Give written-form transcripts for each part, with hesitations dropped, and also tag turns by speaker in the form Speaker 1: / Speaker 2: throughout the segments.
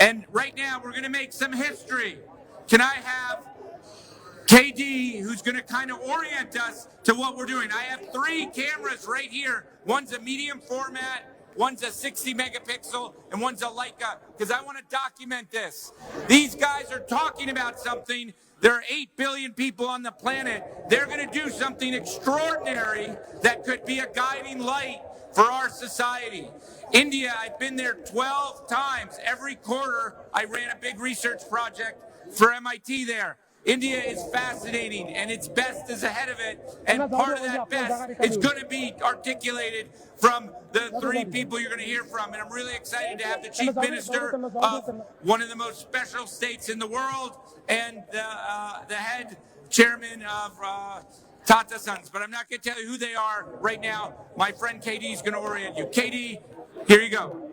Speaker 1: And right now, we're going to make some history. Can I have KD, who's going to kind of orient us to what we're doing? I have 3 cameras right here. One's a medium format, one's a 60 megapixel, and one's a Leica, because I want to document this. These guys are talking about something. There are 8 billion people on the planet. They're going to do something extraordinary that could be a guiding light for our society. India, I've been there 12 times. Every quarter, I ran a big research project for MIT there. India is fascinating, and its best is ahead of it. And part of that best is going to be articulated from the 3 people you're going to hear from. And I'm really excited to have the Chief Minister of one of the most special states in the world and the head chairman of Tata Sons. But I'm not going to tell you who they are right now. My friend KD is going to orient you. KD, here you go.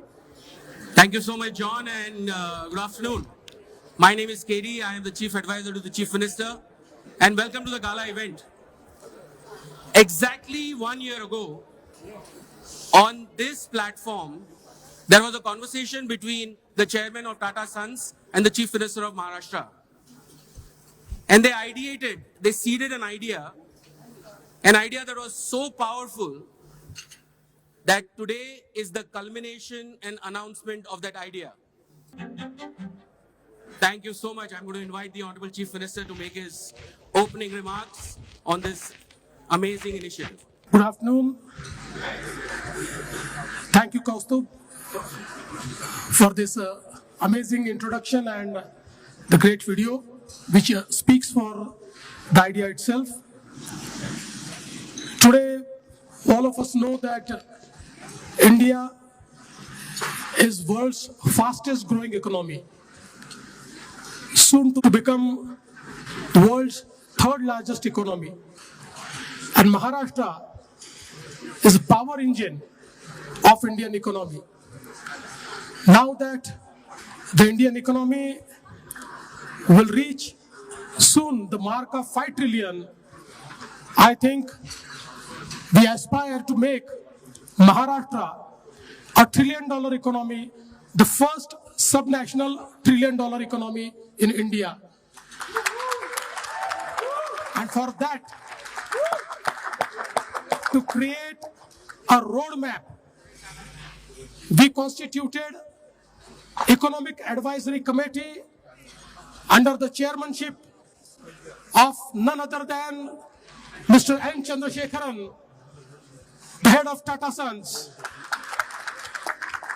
Speaker 2: Thank you so much, John, and good afternoon. My name is KD. I am the Chief Advisor to the Chief Minister, and welcome to the Gala event. Exactly 1 year ago, on this platform, there was a conversation between the chairman of Tata Sons and the Chief Minister of Maharashtra. And they seeded an idea that was so powerful that today is the culmination and announcement of that idea. Thank you so much. I'm going to invite the Honorable Chief Minister to make his opening remarks on this amazing initiative.
Speaker 3: Good afternoon. Thank you, Kaustubh, for this amazing introduction and the great video, which speaks for the idea itself. Today, all of us know that India is world's fastest growing economy, soon to become the world's 3rd largest economy. And Maharashtra is a power engine of Indian economy. Now that the Indian economy will reach soon the mark of 5 trillion, I think we aspire to make Maharashtra a $1 trillion economy, the first subnational $1 trillion economy in India. And for that, to create a roadmap, we constituted Economic Advisory Committee under the chairmanship of none other than Mr. N. Chandrasekaran, the head of Tata Sons.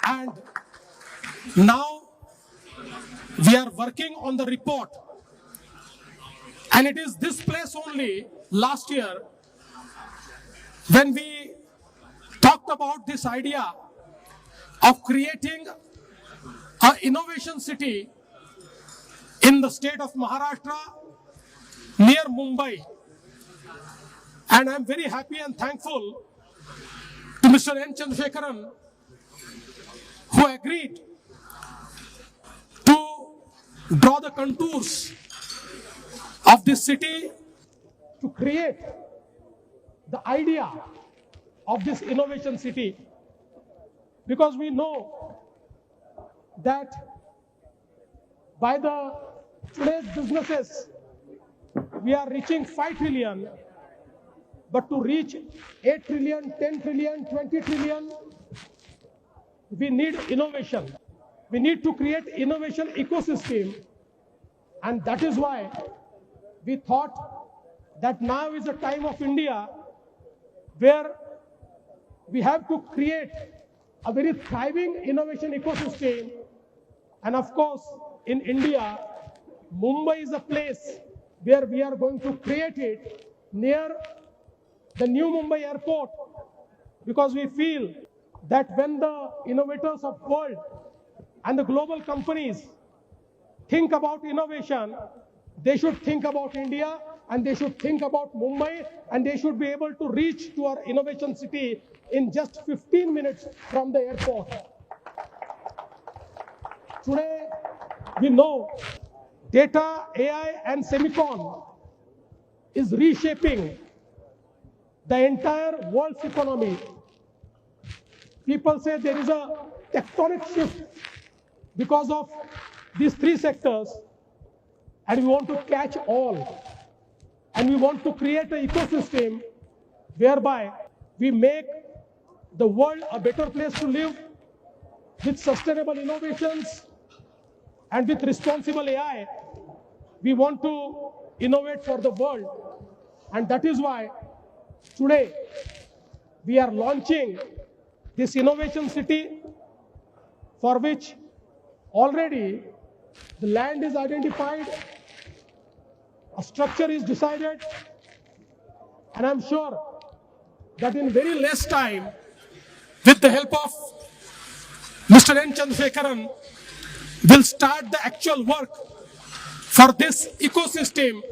Speaker 3: And now we are working on the report. And it is this place only last year when we talked about this idea of creating an innovation city in the state of Maharashtra near Mumbai. And I'm very happy and thankful to Mr. N. Chandrasekaran, who agreed to draw the contours of this city to create the idea of this innovation city. Because we know that by the today's businesses, we are reaching 5 trillion, but to reach 8 trillion, 10 trillion, 20 trillion, we need innovation. We need to create innovation ecosystem. And that is why we thought that now is the time of India where we have to create a very thriving innovation ecosystem. And of course, in India, Mumbai is a place where we are going to create it near the new Mumbai Airport, because we feel that when the innovators of the world and the global companies think about innovation, they should think about India, and they should think about Mumbai, and they should be able to reach to our innovation city in just 15 minutes from the airport. Today, we know data, AI, and semicon is reshaping the entire world's economy. People say there is a tectonic shift because of these three sectors, and we want to catch all. And we want to create an ecosystem whereby we make the world a better place to live with sustainable innovations and with responsible AI. We want to innovate for the world. And that is why today we are launching this innovation city, for which already the land is identified, a structure is decided, and I'm sure that in very less time, with the help of Mr. N. Chandrasekaran, will start the actual work for this ecosystem,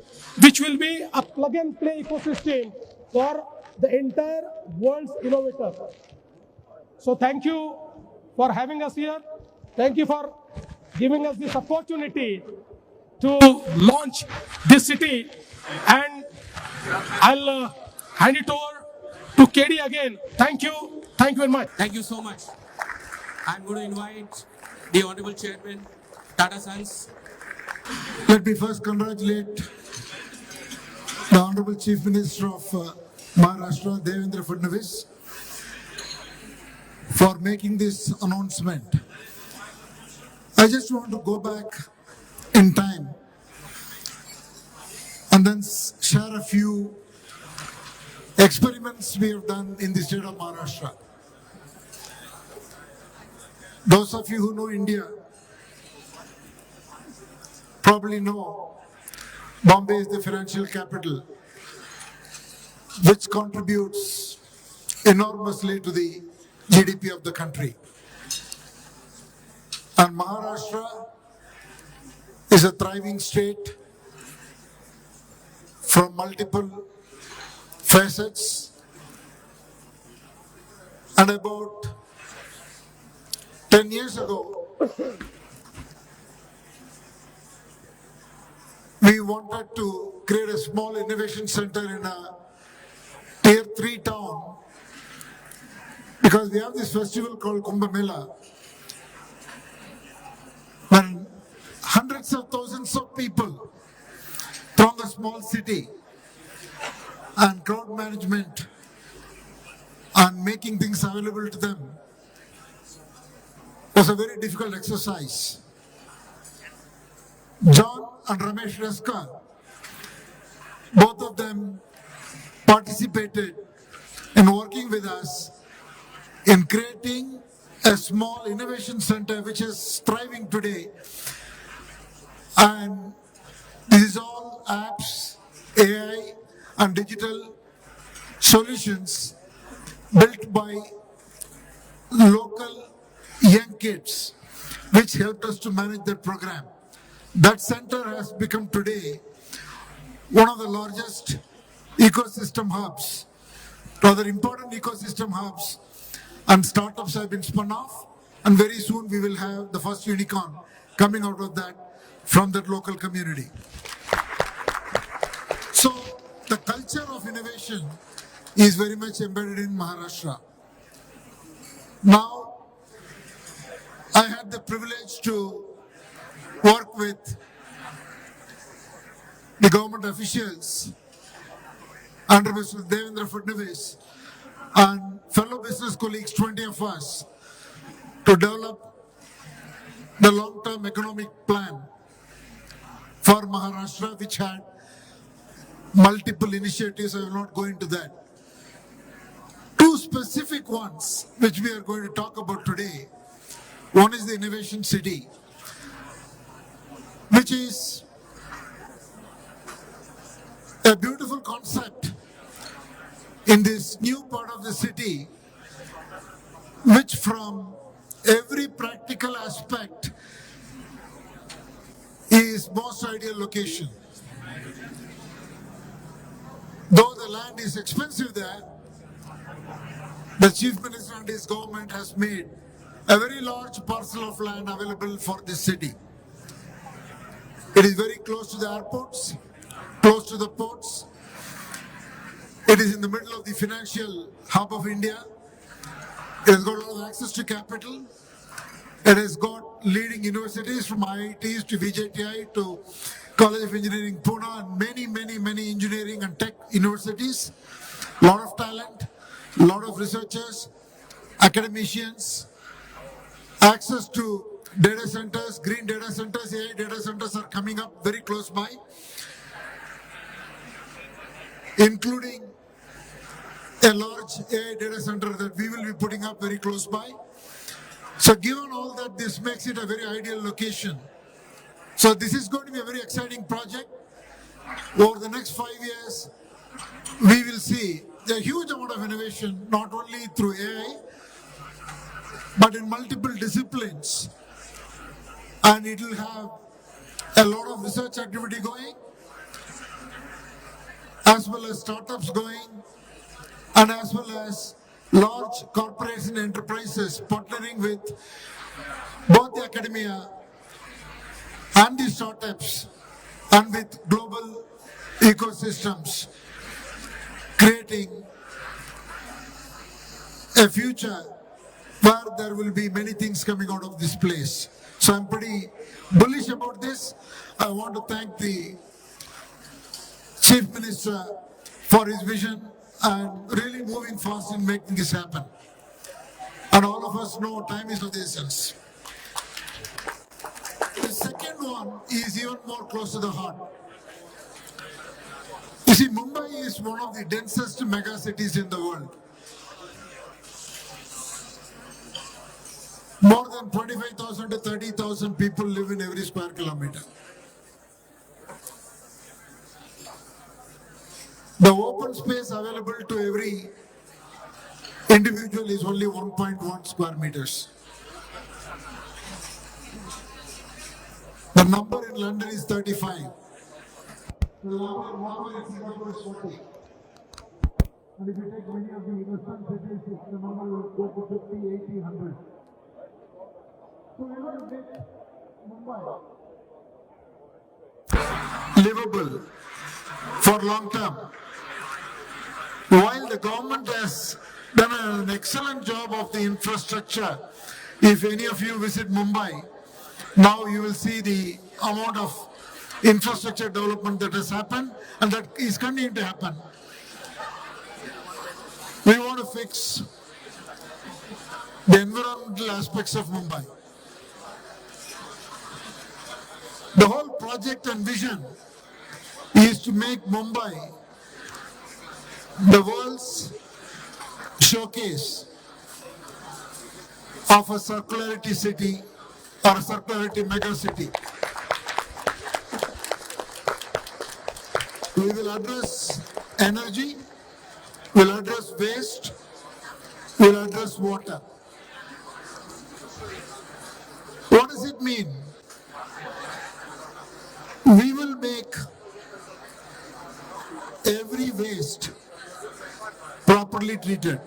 Speaker 3: which will be a plug-and-play ecosystem for the entire world's innovators. So thank you for having us here. Thank you for giving us this opportunity to launch this city. And I'll hand it over to KD again. Thank you. Thank you very much.
Speaker 2: Thank you so much. I'm going to invite the Honorable Chairman, Tata Sons.
Speaker 4: Let me first congratulate the Honorable Chief Minister of Maharashtra, Devendra Fadnavis, for making this announcement. I just want to go back in time and then share a few experiments we have done in the state of Maharashtra. Those of you who know India probably know Bombay is the financial capital, which contributes enormously to the GDP of the country. And Maharashtra is a thriving state from multiple facets, and about 10 years ago, we wanted to create a small innovation center in a tier 3 town, because we have this festival called Kumbh Mela, when hundreds of thousands of people from a small city, and crowd management and making things available to them was a very difficult exercise. John and Ramesh Reska, both of them participated in working with us in creating a small innovation center which is thriving today. And this is all apps, AI and digital solutions built by local young kids, which helped us to manage that program. That center has become today one of the largest ecosystem hubs, rather important ecosystem hubs, and startups have been spun off, and very soon we will have the first unicorn coming out of that from that local community. So the culture of innovation is very much embedded in Maharashtra. Now, I had the privilege to work with the government officials under Mr. Devendra Fadnavis and fellow business colleagues, 20 of us, to develop the long-term economic plan for Maharashtra, which had multiple initiatives. I will not go into that. Two specific ones which we are going to talk about today. One is the Innovation City, which is a beautiful concept in this new part of the city, which from every practical aspect is most ideal location. Though the land is expensive there, the Chief Minister and his government has made a very large parcel of land available for this city. It is very close to the airports, close to the ports. It is in the middle of the financial hub of India. It has got a lot of access to capital. It has got leading universities from IITs to VJTI to College of Engineering Pune and many engineering and tech universities. A lot of talent, a lot of researchers, academicians, access to data centers, green data centers, AI data centers are coming up very close by, including a large AI data center that we will be putting up very close by. So given all that, this makes it a very ideal location. So this is going to be a very exciting project. Over the next 5 years, we will see a huge amount of innovation, not only through AI, but in multiple disciplines. And it will have a lot of research activity going, as well as startups going, and as well as large corporates and enterprises partnering with both the academia and the startups and with global ecosystems, creating a future where there will be many things coming out of this place. So I'm pretty bullish about this. I want to thank the Chief Minister for his vision and really moving fast in making this happen. And all of us know time is of the essence. The second one is even more close to the heart. You see, Mumbai is one of the densest megacities in the world. More than 25,000 to 30,000 people live in every square kilometer. The open space available to every individual is only 1.1 square meters. The number in London is 35. The number in Singapore is 40. And if you take many of the Western cities, the number will go to 50, 80, 100. So we want to make Mumbai livable for long term. While the government has done an excellent job of the infrastructure, if any of you visit Mumbai, now you will see the amount of infrastructure development that has happened and that is continuing to happen. We want to fix the environmental aspects of Mumbai. The whole project and vision is to make Mumbai the world's showcase of a circularity city or a circularity mega city. We will address energy, we'll address waste, we'll address water. What does it mean? We will make every waste properly treated.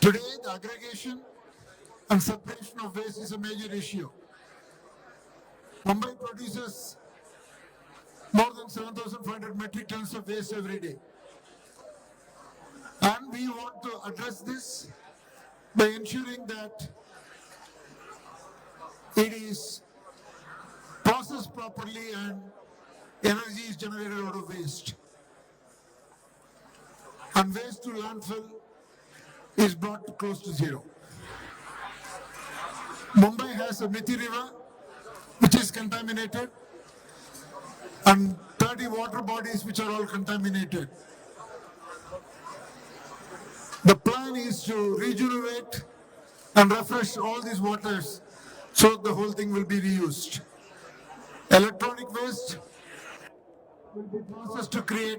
Speaker 4: Today, the aggregation and separation of waste is a major issue. Mumbai produces more than 7,500 metric tons of waste every day. And we want to address this by ensuring that it is processed properly and energy is generated out of waste. And waste to landfill is brought close to zero. Mumbai has a Mithi River, which is contaminated, and 30 water bodies which are all contaminated. The plan is to rejuvenate and refresh all these waters so the whole thing will be reused. Electronic waste will be processed to create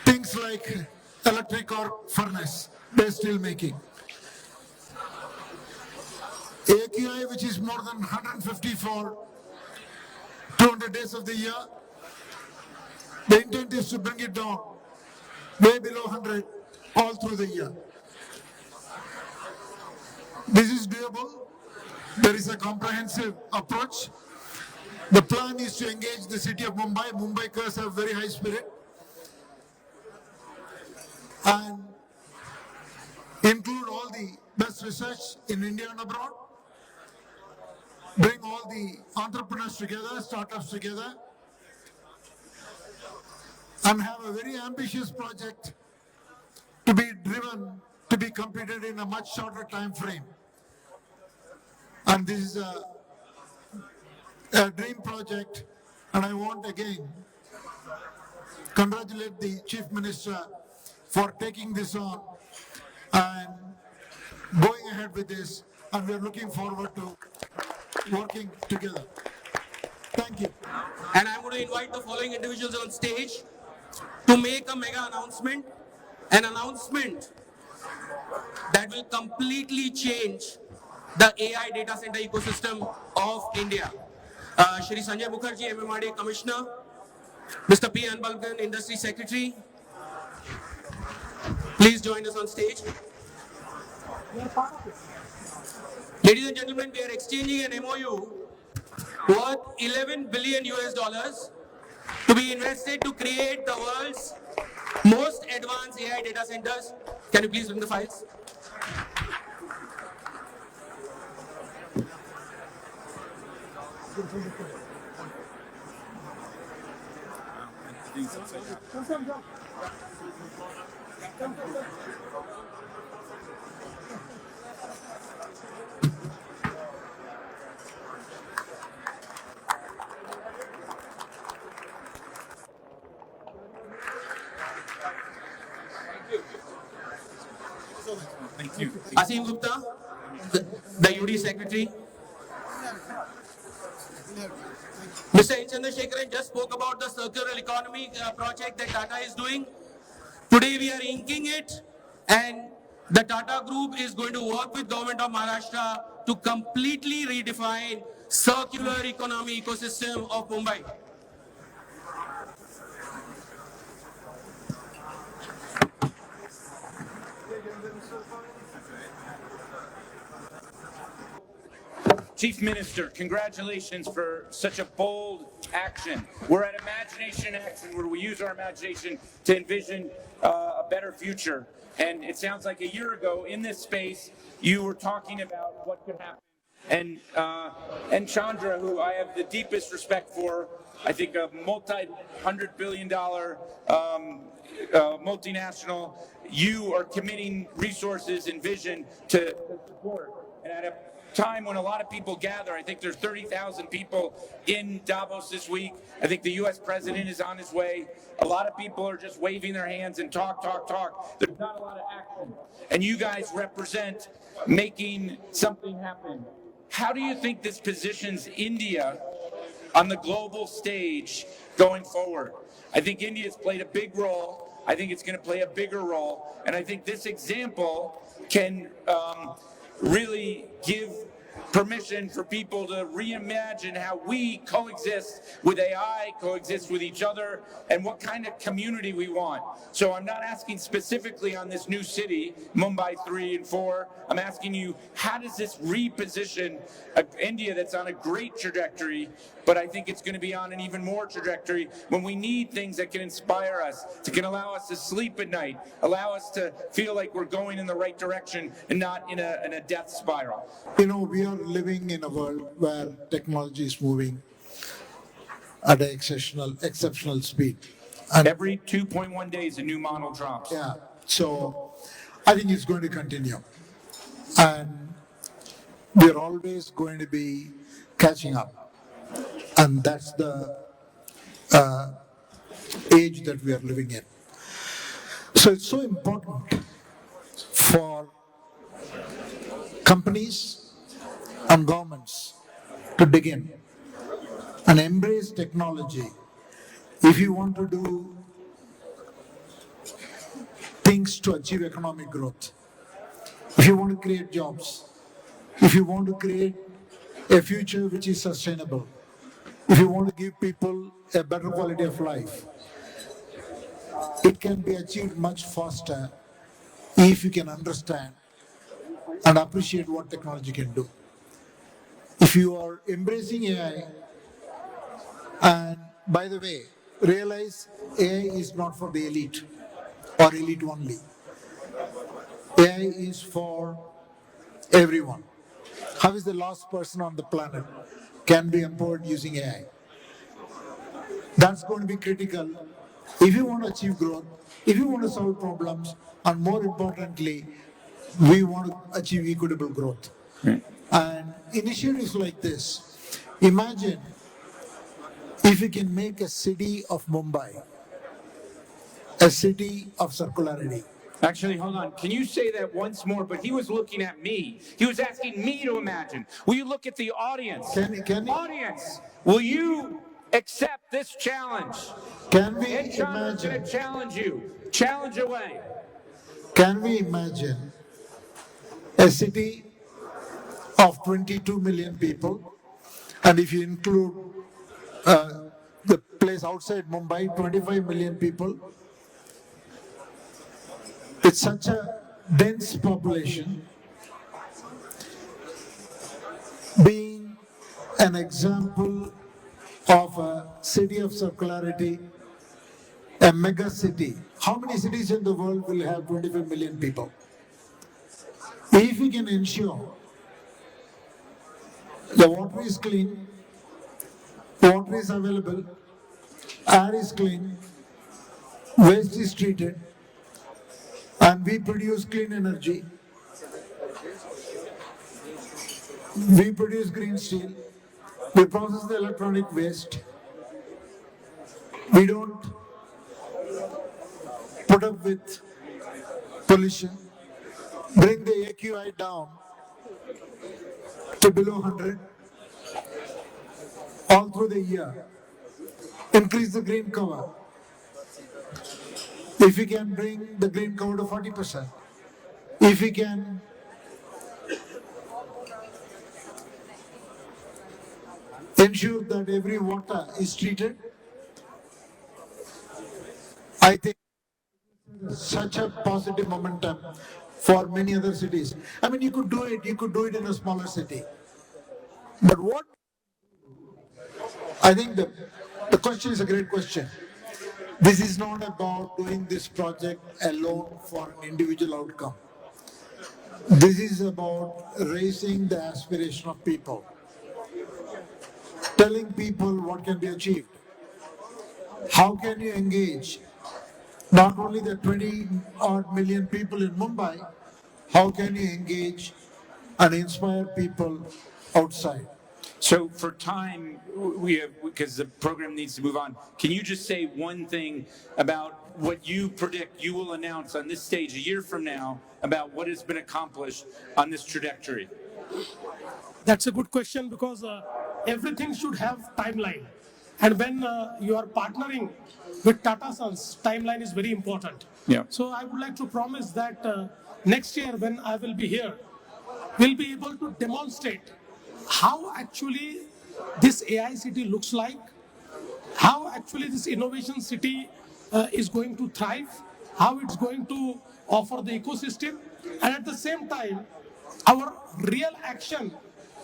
Speaker 4: things like electric arc furnace based steel making. AQI, which is more than 150 for 200 days of the year, the intent is to bring it down way below 100 all through the year. This is doable. There is a comprehensive approach. The plan is to engage the city of Mumbai. Mumbaikars have very high spirit. And include all the best research in India and abroad, bring all the entrepreneurs together, startups together, and have a very ambitious project to be driven, to be completed in a much shorter time frame. And this is a dream project, and I want again congratulate the Chief Minister for taking this on and going ahead with this, and we are looking forward to working together. Thank you.
Speaker 2: And I'm going to invite the following individuals on stage to make a mega announcement, an announcement that will completely change the AI data center ecosystem of India. Shri Sanjay Mukherjee, MMRDA Commissioner, Mr. P. Anbalgan, Industry Secretary, please join us on stage. Ladies and gentlemen, we are exchanging an MOU worth 11 billion US dollars to be invested to create the world's most advanced AI data centers. Can you please bring the files?
Speaker 1: Thank you.
Speaker 2: Asim Gupta, the UD Secretary. Mr. N. Chandrasekaran just spoke about the circular economy project that Tata is doing. Today we are inking it, and the Tata Group is going to work with Government of Maharashtra to completely redefine circular economy ecosystem of Mumbai.
Speaker 1: Chief Minister, congratulations for such a bold action. We're at Imagination Action, where we use our imagination to envision a better future. And it sounds like a year ago in this space, you were talking about what could happen. And Chandra, who I have the deepest respect for, I think a multi-$100 billion multinational, you are committing resources and vision to support. And at a time when a lot of people gather, I think there's 30,000 people in Davos this week. I think the U.S. president is on his way. A lot of people are just waving their hands and talk. There's not a lot of action. And you guys represent making something happen. How do you think this positions India on the global stage going forward? I think India's played a big role. I think it's going to play a bigger role. And I think this example can really give permission for people to reimagine how we coexist with AI, coexist with each other, and what kind of community we want. So I'm not asking specifically on this new city, Mumbai 3 and 4. I'm asking you, how does this reposition India that's on a great trajectory, but I think it's going to be on an even more trajectory when we need things that can inspire us, that can allow us to sleep at night, allow us to feel like we're going in the right direction and not in a death spiral.
Speaker 4: You know, we are living in a world where technology is moving at an exceptional speed. And
Speaker 1: every 2.1 days, a new model drops.
Speaker 4: yeah, so I think it's going to continue. And we're always going to be catching up. And that's the age that we are living in. So it's so important for companies and governments to dig in and embrace technology if you want to do things to achieve economic growth, if you want to create jobs, if you want to create a future which is sustainable, if you want to give people a better quality of life. It can be achieved much faster if you can understand and appreciate what technology can do. If you are embracing AI, and by the way, realize AI is not for the elite or elite only. AI is for everyone. How is the last person on the planet can be empowered using AI? That's going to be critical if you want to achieve growth, if you want to solve problems, and more importantly, we want to achieve equitable growth. And initiatives like this, imagine if we can make a city of Mumbai a city of circularity.
Speaker 1: Actually, hold on. Can you say that once more? But he was looking at me. He was asking me to imagine. Will you look at the audience?
Speaker 4: Can we-
Speaker 1: Audience, will you accept this challenge?
Speaker 4: Can we
Speaker 1: And Chandra's going
Speaker 4: imagine?
Speaker 1: to challenge you. Challenge away.
Speaker 4: Can we imagine a city of 22 million people, and if you include the place outside Mumbai, 25 million people? It's such a dense population, being an example of a city of circularity, a mega city. How many cities in the world will have 25 million people? If we can ensure the water is clean, water is available, air is clean, waste is treated, and we produce clean energy, we produce green steel, we process the electronic waste, we don't put up with pollution, bring the AQI down to below 100 all through the year, increase the green cover. If we can bring the green cover to 40%, if we can ensure that every water is treated, I think such a positive momentum for many other cities. I mean, you could do it in a smaller city. But what, I think the question is a great question. This is not about doing this project alone for an individual outcome. This is about raising the aspiration of people, telling people what can be achieved. How can you engage not only the 20-odd million people in Mumbai, how can you engage and inspire people outside?
Speaker 1: So for time, because the program needs to move on, can you just say one thing about what you predict you will announce on this stage a year from now about what has been accomplished on this trajectory?
Speaker 3: That's a good question, because everything should have timeline. And when you are partnering with Tata Sons, timeline is very important.
Speaker 1: Yeah.
Speaker 3: So I would like to promise that next year when I will be here, we'll be able to demonstrate how actually this AI city looks like, how actually this innovation city is going to thrive, how it's going to offer the ecosystem, and at the same time, our real action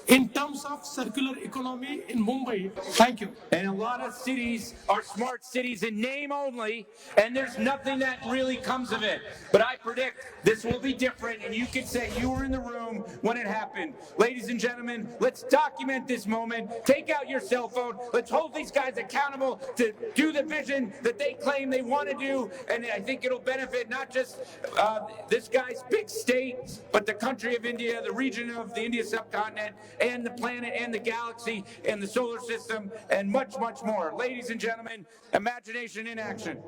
Speaker 3: in terms of circular economy in Mumbai. Thank you.
Speaker 1: And a lot of cities are smart cities in name only, and there's nothing that really comes of it. But I predict this will be different, and you can say you were in the room when it happened. Ladies and gentlemen, let's document this moment. Take out your cell phone. Let's hold these guys accountable to do the vision that they claim they want to do, and I think it'll benefit not just this guy's big state, but the country of India, the region of the India subcontinent, and the planet and the galaxy and the solar system and much, much more. Ladies and gentlemen, imagination in action.